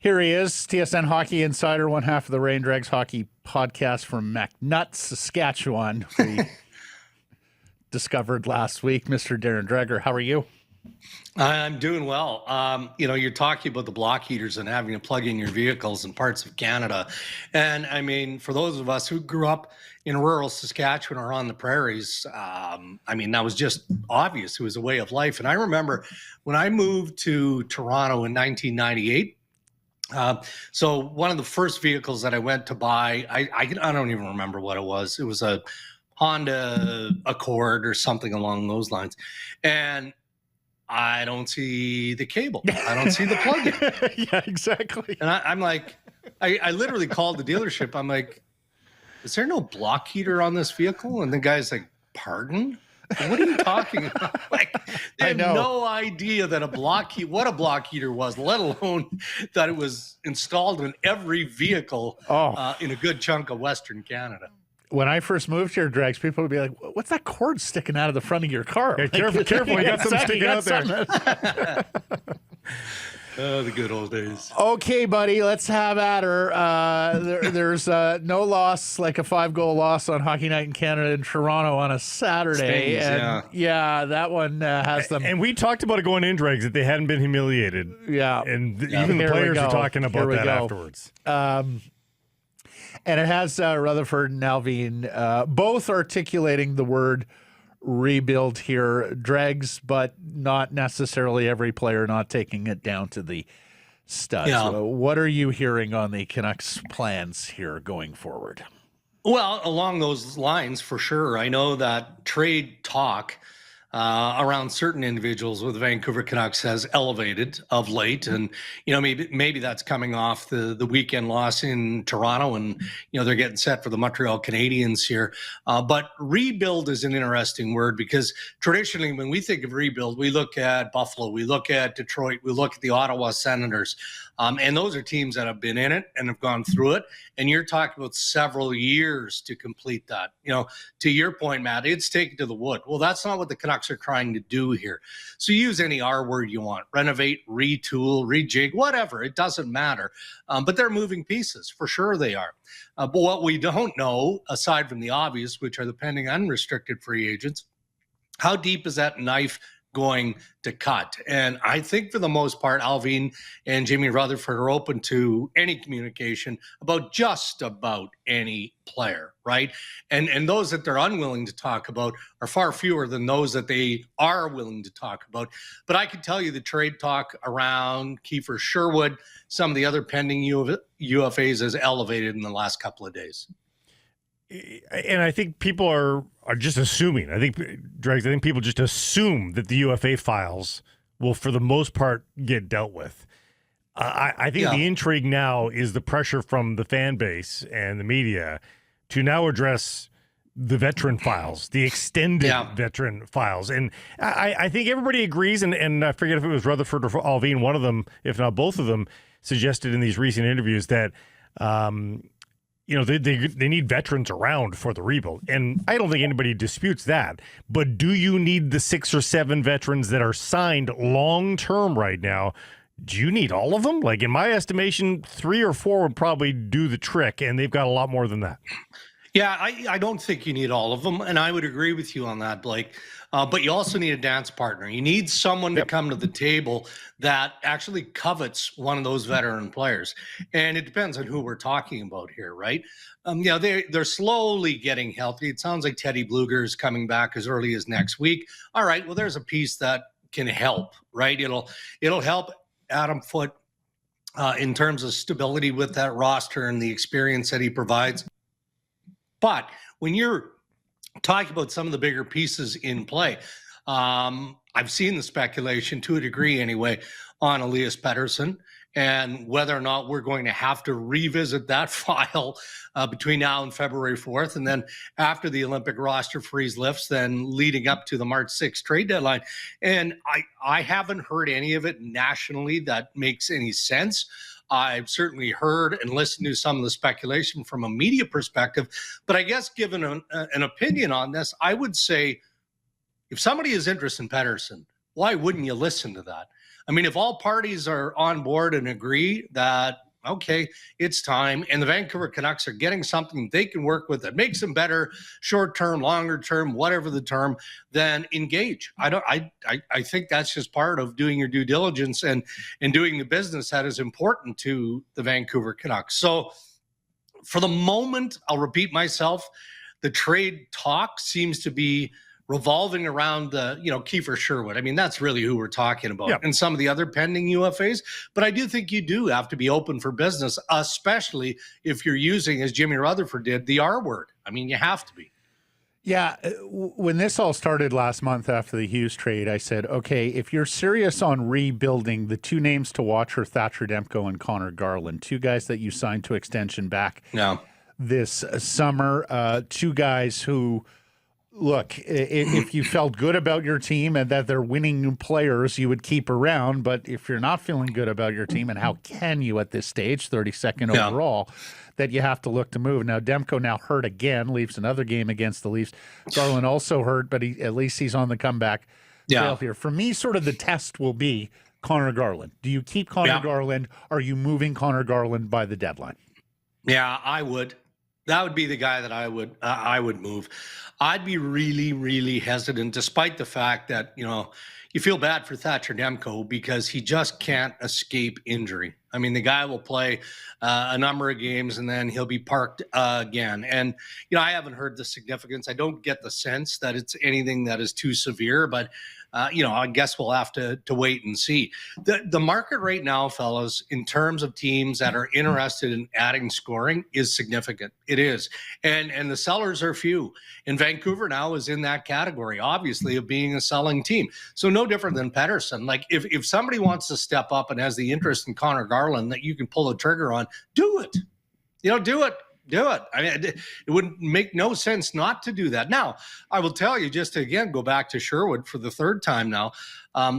Here he is, TSN Hockey Insider, one half of the Rain Dregs hockey podcast from McNutt, Saskatchewan. We discovered last week, Mr. Darren Dreger. How are you? I'm doing well. You're talking about the block heaters and having to plug in your vehicles in parts of Canada. And I mean, for those of us who grew up in rural Saskatchewan or on the prairies, that was just obvious. It was a way of life. And I remember when I moved to Toronto in 1998, so one of the first vehicles that I went to buy, I don't even remember what it was. It was a Honda Accord or something along those lines. And I don't see the cable. I don't see the plug-in. Yeah, exactly. And I'm like, I literally called the dealership. I'm like, is there no block heater on this vehicle? And the guy's like, pardon? What are you talking about? Like, they had no idea that what a block heater was, let alone that it was installed in every vehicle in a good chunk of Western Canada. When I first moved here, Dregs, people would be like, what's that cord sticking out of the front of your car? Yeah, careful, you got something sticking out there. Oh, the good old days. Okay, buddy, let's have at her. There's no loss, like a 5-goal loss on Hockey Night in Canada in Toronto on a Saturday. Stings, yeah, that one has them. And we talked about it going in, Dregs, that they hadn't been humiliated. Yeah. And even the players are talking about that afterwards. And it has Rutherford and Alvin both articulating the word rebuild here, Dregs, but not necessarily every player not taking it down to the studs. Yeah. So what are you hearing on the Canucks' plans here going forward? Well, along those lines, for sure. I know that trade talk around certain individuals with the Vancouver Canucks has elevated of late. And, maybe that's coming off the weekend loss in Toronto and, they're getting set for the Montreal Canadiens here. But rebuild is an interesting word because traditionally when we think of rebuild, we look at Buffalo, we look at Detroit, we look at the Ottawa Senators. And those are teams that have been in it and have gone through it. And you're talking about several years to complete that. To your point, Matt, it's taken to the wood. Well, that's not what the Canucks are trying to do here. So use any R word you want, renovate, retool, rejig, whatever. It doesn't matter. But they're moving pieces. For sure they are. But what we don't know, aside from the obvious, which are the pending unrestricted free agents, how deep is that knife going to cut? And I think for the most part, Alvin and Jimmy Rutherford are open to any communication about just about any player, right? And those that they're unwilling to talk about are far fewer than those that they are willing to talk about. But I can tell you the trade talk around Kiefer Sherwood, some of the other pending UFAs has elevated in the last couple of days. And I think people are just assuming. I think people just assume that the UFA files will, for the most part, get dealt with. I think the intrigue now is the pressure from the fan base and the media to now address the veteran files, the extended veteran files. And I think everybody agrees, and I forget if it was Rutherford or Alvin, one of them, if not both of them, suggested in these recent interviews that they need veterans around for the rebuild. And I don't think anybody disputes that. But do you need the 6 or 7 veterans that are signed long-term right now? Do you need all of them? Like, in my estimation, 3 or 4 would probably do the trick, and they've got a lot more than that. Yeah, I don't think you need all of them, and I would agree with you on that, Blake. But you also need a dance partner. You need someone to come to the table that actually covets one of those veteran players. And it depends on who we're talking about here, right? They're slowly getting healthy. It sounds like Teddy Bluger is coming back as early as next week. All right, well, there's a piece that can help, right? It'll help Adam Foote in terms of stability with that roster and the experience that he provides. But when you're talking about some of the bigger pieces in play, I've seen the speculation to a degree anyway on Elias Pettersson and whether or not we're going to have to revisit that file between now and February 4th. And then after the Olympic roster freeze lifts, then leading up to the March 6th trade deadline. And I haven't heard any of it nationally that makes any sense. I've certainly heard and listened to some of the speculation from a media perspective, but I guess given an opinion on this, I would say if somebody is interested in Pettersson, why wouldn't you listen to that? I mean, if all parties are on board and agree that, okay, it's time, and the Vancouver Canucks are getting something they can work with that makes them better, short term, longer term, whatever the term, then engage. I think that's just part of doing your due diligence and doing the business that is important to the Vancouver Canucks. So for the moment, I'll repeat myself, the trade talk seems to be revolving around the, Kiefer Sherwood. I mean, that's really who we're talking about. Yep. And some of the other pending UFAs. But I do think you do have to be open for business, especially if you're using, as Jimmy Rutherford did, the R word. I mean, you have to be. Yeah. When this all started last month after the Hughes trade, I said, okay, if you're serious on rebuilding, the two names to watch are Thatcher Demko and Connor Garland, two guys that you signed to extension back this summer, two guys who, look, if you felt good about your team and that they're winning players, you would keep around. But if you're not feeling good about your team, and how can you at this stage, 32nd overall, that you have to look to move. Now, Demko now hurt again, leaves another game against the Leafs. Garland also hurt, but at least he's on the comeback trail here. For me, sort of the test will be Connor Garland. Do you keep Connor Garland? Are you moving Connor Garland by the deadline? Yeah, I would. That would be the guy that I would move. I'd be really, really hesitant, despite the fact that, you feel bad for Thatcher Demko because he just can't escape injury. I mean, the guy will play a number of games and then he'll be parked again. And, I haven't heard the significance. I don't get the sense that it's anything that is too severe, but I guess we'll have to wait and see. The market right now, fellas, in terms of teams that are interested in adding scoring is significant. It is. And the sellers are few. And Vancouver now is in that category, obviously, of being a selling team. So no different than Pettersson. Like if somebody wants to step up and has the interest in Connor Garland that you can pull the trigger on, do it. Do it. Do it. I mean, it would make no sense not to do that. Now, I will tell you, just to again go back to Sherwood for the third time now,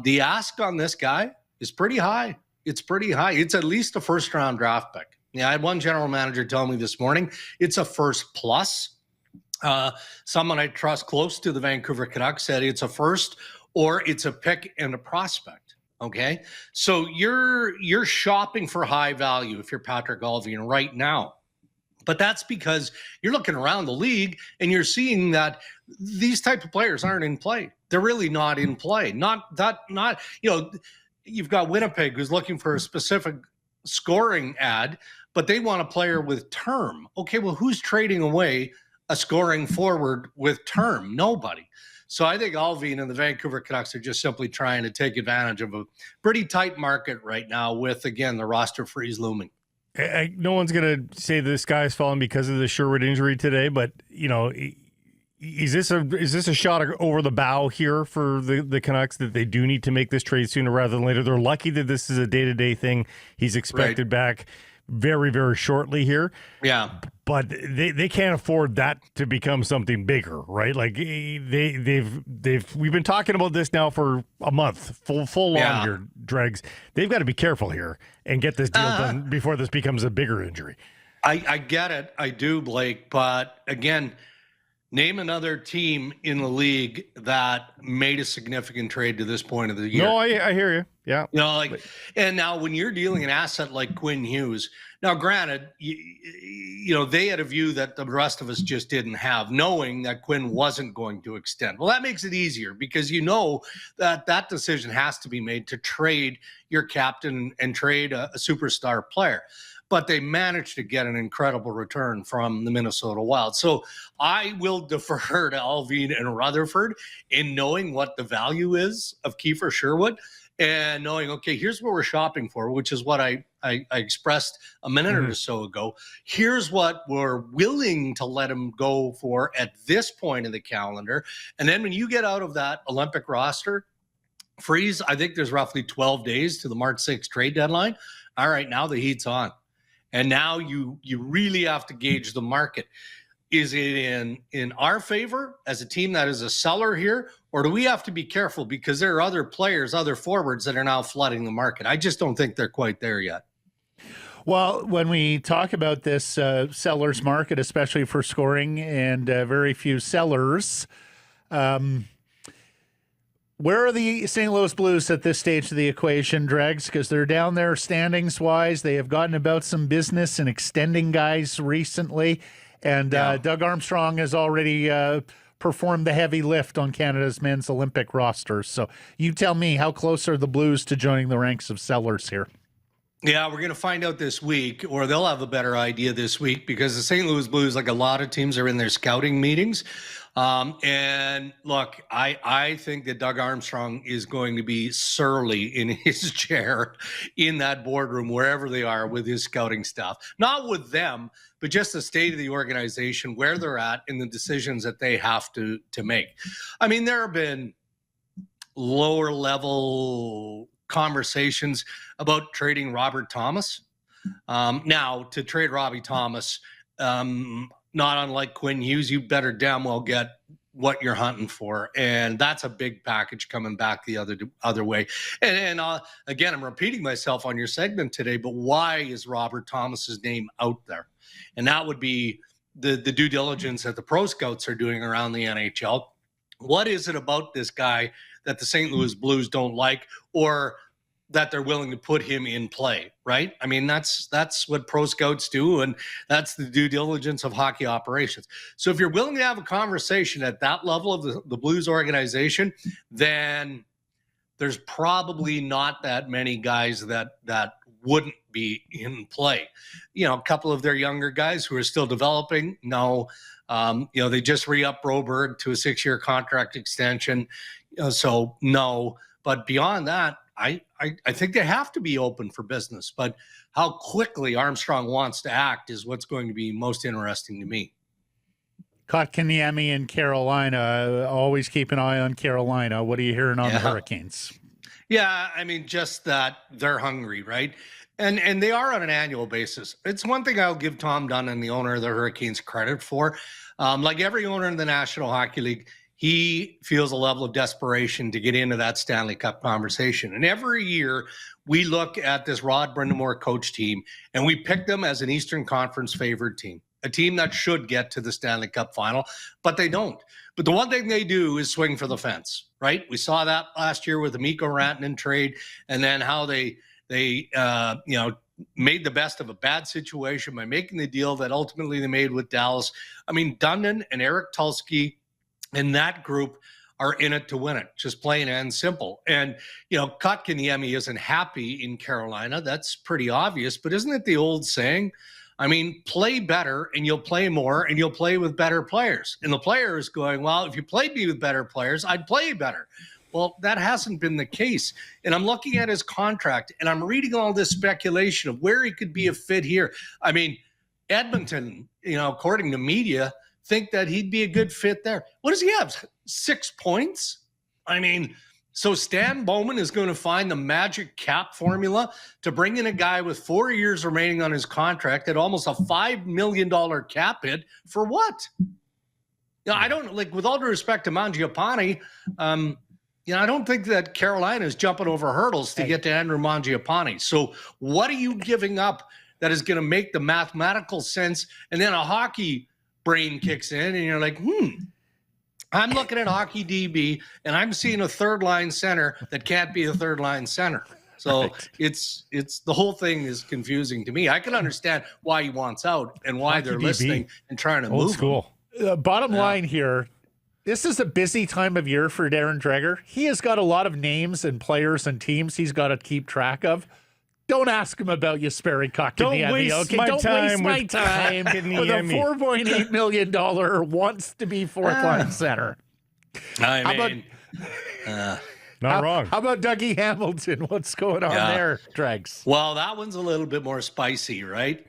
the ask on this guy is pretty high. It's pretty high. It's at least a first-round draft pick. Yeah, I had one general manager tell me this morning it's a first plus. Someone I trust close to the Vancouver Canucks said it's a first or it's a pick and a prospect. Okay, so you're shopping for high value if you're Patrick Allvin right now. But that's because you're looking around the league and you're seeing that these type of players aren't in play. They're really not in play. You've got Winnipeg who's looking for a specific scoring ad, but they want a player with term. Okay, well, who's trading away a scoring forward with term? Nobody. So I think Allvin and the Vancouver Canucks are just simply trying to take advantage of a pretty tight market right now with, again, the roster freeze looming. No one's going to say the sky's falling because of the Sherwood injury today, but is this a shot over the bow here for the Canucks that they do need to make this trade sooner rather than later? They're lucky that this is a day-to-day thing. He's expected back very, very shortly here. Yeah. But they can't afford that to become something bigger, right? Like we've been talking about this now for a month, full on here, Dregs. They've got to be careful here and get this deal done before this becomes a bigger injury. I get it. I do, Blake. But again, name another team in the league that made a significant trade to this point of the year. No, I hear you. Yeah. And now when you're dealing an asset like Quinn Hughes, now granted, they had a view that the rest of us just didn't have, knowing that Quinn wasn't going to extend. Well, that makes it easier because that decision has to be made to trade your captain and trade a superstar player. But they managed to get an incredible return from the Minnesota Wild. So I will defer to Allvin and Rutherford in knowing what the value is of Kiefer Sherwood and knowing, okay, here's what we're shopping for, which is what I expressed a minute or so ago. Here's what we're willing to let him go for at this point in the calendar. And then when you get out of that Olympic roster freeze, I think there's roughly 12 days to the March 6th trade deadline. All right, now the heat's on. And now you really have to gauge the market. Is it in our favor as a team that is a seller here, or do we have to be careful because there are other players, other forwards that are now flooding the market? I just don't think they're quite there yet. Well, when we talk about this seller's market, especially for scoring and very few sellers, Where are the St. Louis Blues at this stage of the equation, Dregs? Because they're down there standings-wise. They have gotten about some business in extending guys recently. And Doug Armstrong has already performed the heavy lift on Canada's men's Olympic roster. So you tell me, how close are the Blues to joining the ranks of sellers here? Yeah, we're going to find out this week, or they'll have a better idea this week, because the St. Louis Blues, like a lot of teams, are in their scouting meetings. And look, I think that Doug Armstrong is going to be surly in his chair in that boardroom, wherever they are with his scouting staff. Not with them, but just the state of the organization, where they're at, and the decisions that they have to make. I mean, there have been lower level conversations about trading Robert Thomas. Now, to trade Robbie Thomas, not unlike Quinn Hughes, you better damn well get what you're hunting for. And that's a big package coming back the other way. And again, I'm repeating myself on your segment today, but why is Robert Thomas's name out there? And that would be the due diligence that the pro scouts are doing around the NHL. What is it about this guy that the St. Louis Blues don't like, or that they're willing to put him in play, right? I mean, that's what pro scouts do, and that's the due diligence of hockey operations. So if you're willing to have a conversation at that level of the Blues organization, then there's probably not that many guys that wouldn't be in play. You know, a couple of their younger guys who are still developing, no. They just re-up Broberg to a 6-year contract extension, so no. But beyond that, I think they have to be open for business. But how quickly Armstrong wants to act is what's going to be most interesting to me. Kotkaniemi in Carolina. Always keep an eye on Carolina. What are you hearing on the Hurricanes? Yeah, I mean, just that they're hungry, right? And they are on an annual basis. It's one thing I'll give Tom Dunn, the owner of the Hurricanes, credit for. Like every owner in the National Hockey League, he feels a level of desperation to get into that Stanley Cup conversation. And every year we look at this Rod Brindamore coach team and we pick them as an Eastern Conference favored team, a team that should get to the Stanley Cup final, but they don't. But the one thing they do is swing for the fence, right? We saw that last year with the Mikko Rantanen trade, and then how they made the best of a bad situation by making the deal that ultimately they made with Dallas. I mean, Dundon and Eric Tulsky and that group are in it to win it, just plain and simple. And, Kotkaniemi isn't happy in Carolina. That's pretty obvious. But isn't it the old saying? I mean, play better and you'll play more and you'll play with better players. And the player is going, well, if you played me with better players, I'd play better. Well, that hasn't been the case. And I'm looking at his contract and I'm reading all this speculation of where he could be a fit here. I mean, Edmonton, according to media, think that he'd be a good fit there. What does he have? 6 points? I mean, so Stan Bowman is going to find the magic cap formula to bring in a guy with 4 years remaining on his contract at almost a $5 million cap hit for what? I don't, with all due respect to Mangiapane, I don't think that Carolina is jumping over hurdles to get to Andrew Mangiapane. So what are you giving up that is going to make the mathematical sense? And then a hockey brain kicks in and you're like, I'm looking at hockey DB and I'm seeing a third line center that can't be a third line center. So right. It's the whole thing is confusing to me. I can understand why he wants out and why hockey they're DB. Listening and trying to move school. Bottom line here, this is a busy time of year for Darren Dreger. He has got a lot of names and players and teams he's got to keep track of. Don't ask him about Jesperi Kotkaniemi. Don't waste my time with a $4.8 million wants to be fourth line center. Not wrong. How about Dougie Hamilton? What's going on there, Dregs? Well, that one's a little bit more spicy, right?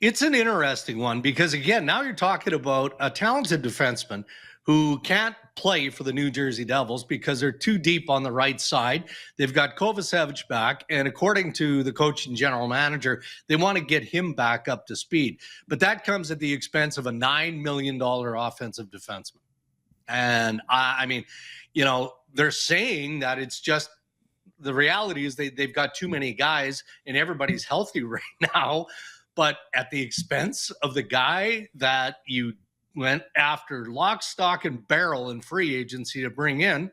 It's an interesting one because, again, now you're talking about a talented defenseman who can't play for the New Jersey Devils because they're too deep on the right side. They've got Kovacevic back, and according to the coach and general manager, they want to get him back up to speed. But that comes at the expense of a $9 million offensive defenseman. And, I mean, they're saying that it's just the reality is they've got too many guys and everybody's healthy right now, but at the expense of the guy that you went after lock, stock, and barrel in free agency to bring in,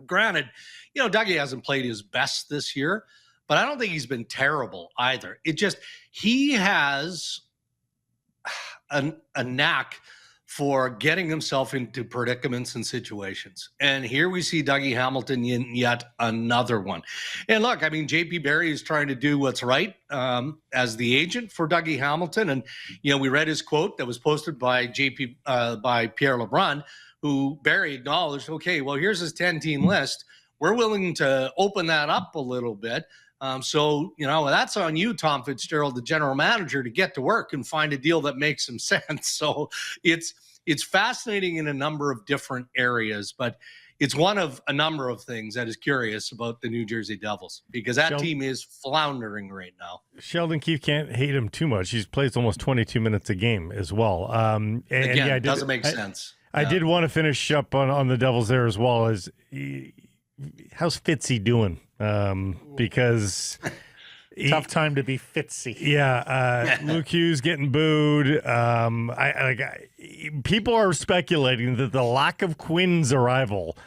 Granted, Dougie hasn't played his best this year, but I don't think he's been terrible either. He has a knack for getting himself into predicaments and situations. And here we see Dougie Hamilton in yet another one. And look, I mean, JP Barry is trying to do what's right as the agent for Dougie Hamilton. And, we read his quote that was posted by by Pierre LeBrun, who Barry acknowledged, okay, well, here's his 10-team list. We're willing to open that up a little bit. So that's on you, Tom Fitzgerald, the general manager, to get to work and find a deal that makes some sense. So it's fascinating in a number of different areas, but it's one of a number of things that is curious about the New Jersey Devils, because that team is floundering right now. Sheldon Keefe can't hate him too much. He plays almost 22 minutes a game as well. It doesn't make sense. I did want to finish up on the Devils there as well. How's Fitzy doing? Because tough time to be Fitzy. Yeah, Luke Hughes getting booed. People are speculating that the lack of Quinn's arrival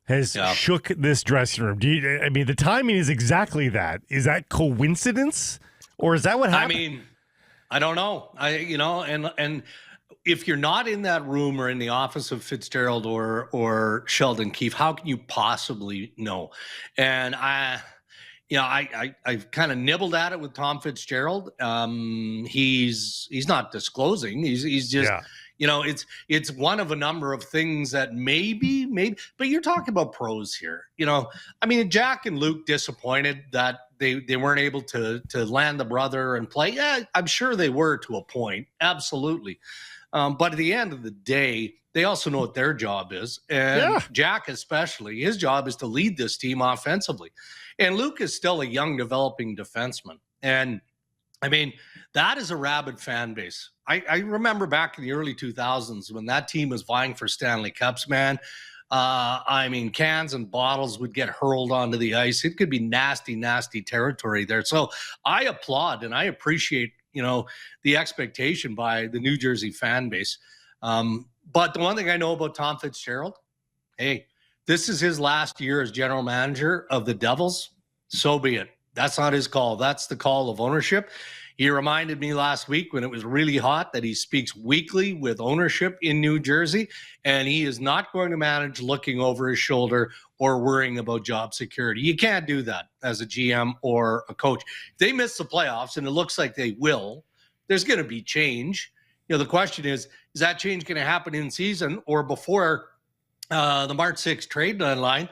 has shook this dressing room. The timing is exactly that. Is that coincidence, or is that what happened? I don't know. And if you're not in that room or in the office of Fitzgerald or Sheldon Keefe, how can you possibly know? And I kind of nibbled at it with Tom Fitzgerald. He's not disclosing. He's just, it's one of a number of things that maybe, but you're talking about pros here. Jack and Luke disappointed that they weren't able to land the brother and play. Yeah, I'm sure they were to a point. Absolutely. But at the end of the day, they also know what their job is. And Jack especially, his job is to lead this team offensively. And Luke is still a young, developing defenseman. And, that is a rabid fan base. I remember back in the early 2000s when that team was vying for Stanley Cups, man. Cans and bottles would get hurled onto the ice. It could be nasty, nasty territory there. So I applaud and I appreciate the expectation by the New Jersey fan base. But the one thing I know about Tom Fitzgerald, hey, this is his last year as general manager of the Devils. So be it. That's not his call. That's the call of ownership. He reminded me last week when it was really hot that he speaks weekly with ownership in New Jersey, and he is not going to manage looking over his shoulder or worrying about job security. You can't do that as a GM or a coach. If they miss the playoffs, and it looks like they will, there's going to be change. The question is that change going to happen in season or before the March 6th trade deadline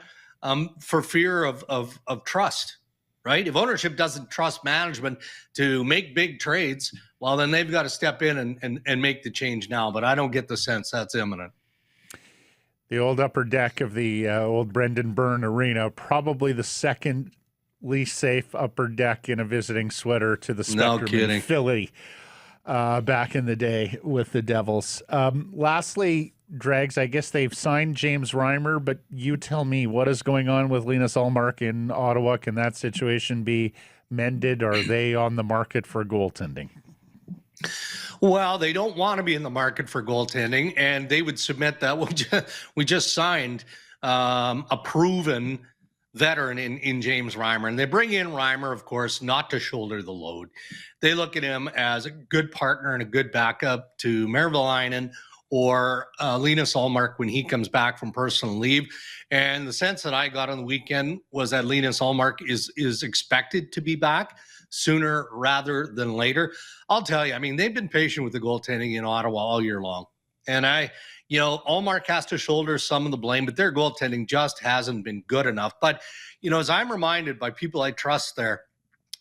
for fear of trust? Right? If ownership doesn't trust management to make big trades, well, then they've got to step in and make the change now. But I don't get the sense that's imminent. The old upper deck of the old Brendan Byrne Arena, probably the second least safe upper deck in a visiting sweater to the Spectrum in Philly back in the day with the Devils. Lastly, Dregs, I guess they've signed James Reimer, but you tell me, what is going on with Linus Ullmark in Ottawa? Can that situation be mended? Are they on the market for goaltending? Well, they don't want to be in the market for goaltending, and they would submit that we just signed a proven veteran in James Reimer. And they bring in Reimer, of course, not to shoulder the load. They look at him as a good partner and a good backup to Mervalainen or Linus Ullmark when he comes back from personal leave. And the sense that I got on the weekend was that Linus Ullmark is expected to be back sooner rather than later. I'll tell you, they've been patient with the goaltending in Ottawa all year long. And Ullmark has to shoulder some of the blame, but their goaltending just hasn't been good enough. But, as I'm reminded by people I trust there,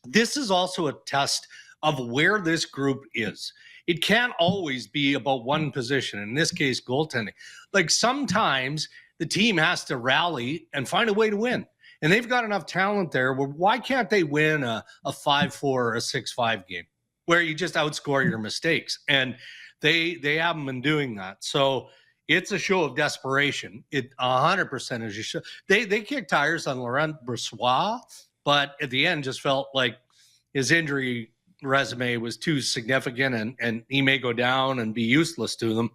this is also a test of where this group is. It can't always be about one position, in this case, goaltending. Like sometimes the team has to rally and find a way to win. And they've got enough talent there. Well, why can't they win a 5-4 or a 6-5 game where you just outscore your mistakes? And they haven't been doing that. So it's a show of desperation. It 100% is a show. They kicked tires on Laurent Brossoit, but at the end just felt like his injury resume was too significant and he may go down and be useless to them.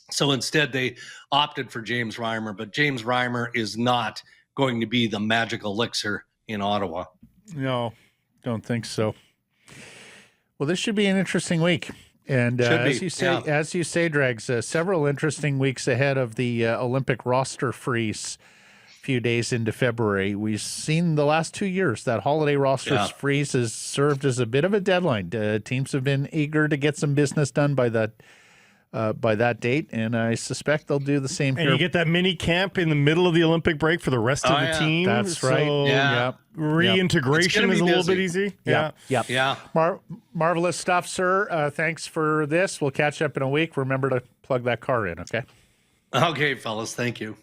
So instead they opted for James Reimer, but James Reimer is not going to be the magic elixir in Ottawa. No, don't think so. Well, this should be an interesting week. And as you say, Dregs, several interesting weeks ahead of the Olympic roster freeze a few days into February. We've seen the last 2 years that holiday roster freeze has served as a bit of a deadline. Teams have been eager to get some business done by that date, and I suspect they'll do the same here. And you get that mini camp in the middle of the Olympic break for the rest of the team. That's right. So, reintegration is a little bit easy. Yeah. Marvelous stuff, sir. Thanks for this. We'll catch up in a week. Remember to plug that car in, okay? Okay, fellas. Thank you.